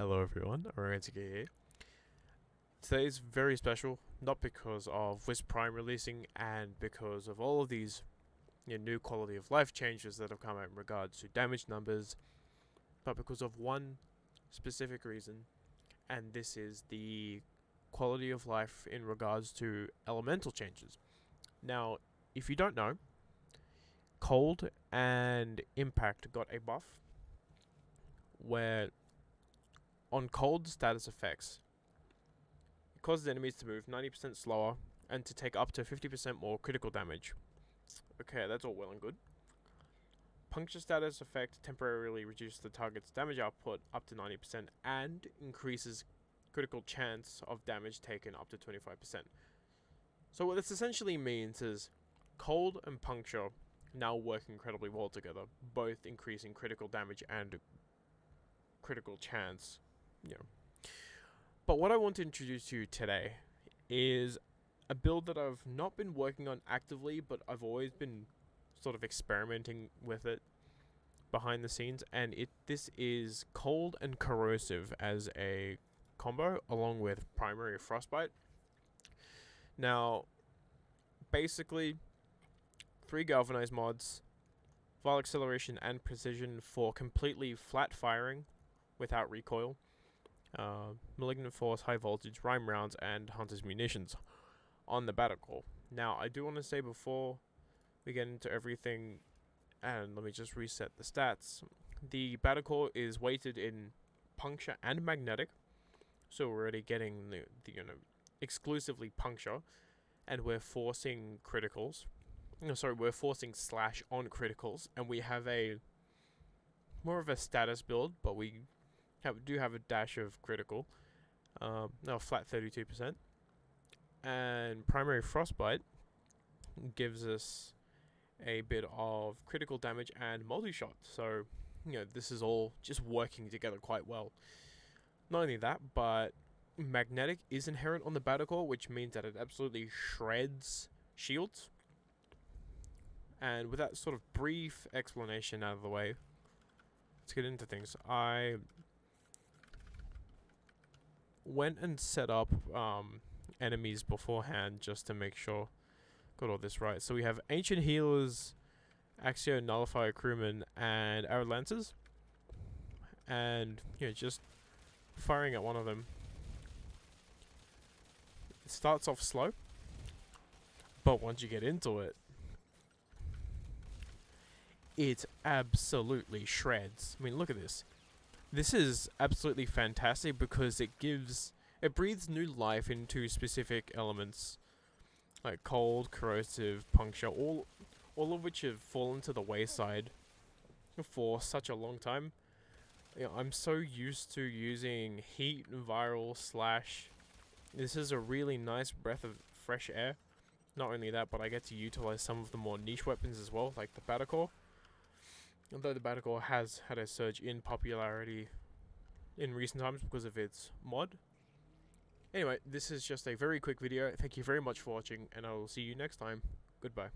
Hello everyone, Orionsgear here. Today's very special, not because of Wisp Prime releasing and because of all of these new quality of life changes that have come out in regards to damage numbers, but because of one specific reason, and this is the quality of life in regards to elemental changes. Now, if you don't know, Cold and Impact got a buff where on cold status effects, it causes enemies to move 90% slower and to take up to 50% more critical damage. Okay, that's all well and good. Puncture status effect temporarily reduces the target's damage output up to 90% and increases critical chance of damage taken up to 25%. So what this essentially means is cold and puncture now work incredibly well together, both increasing critical damage and critical chance. But what I want to introduce to you today is a build that I've not been working on actively, but I've always been sort of experimenting with it behind the scenes, and this is Cold and Corrosive as a combo along with Primary Frostbite. Now, basically, 3 galvanized mods, Vile Acceleration and Precision for completely flat firing without recoil, Malignant Force, High Voltage, Rhyme Rounds, and Hunter's Munitions on the battle core. Now, I do want to say before we get into everything, and let me just reset the stats. The battle core is weighted in puncture and magnetic, so we're already getting the exclusively puncture, and we're forcing criticals. We're forcing slash on criticals, and we have a more of a status build, but we do have a dash of critical. Flat 32%. And Primary Frostbite gives us a bit of critical damage and multi-shot. So, this is all just working together quite well. Not only that, but Magnetic is inherent on the battle core, which means that it absolutely shreds shields. And with that sort of brief explanation out of the way, let's get into things. I went and set up enemies beforehand just to make sure got all this right. So we have Ancient Healers, Axio Nullifier Crewmen, and Arrow Lancers. And just firing at one of them. It starts off slow, but once you get into it, it absolutely shreds. I mean, look at this. This is absolutely fantastic because it breathes new life into specific elements like cold, corrosive, puncture, all of which have fallen to the wayside for such a long time. I'm so used to using heat, viral, slash. This is a really nice breath of fresh air. Not only that, but I get to utilize some of the more niche weapons as well, like the battle core. Although the battle core has had a surge in popularity in recent times because of its mod. Anyway, this is just a very quick video. Thank you very much for watching, and I will see you next time. Goodbye.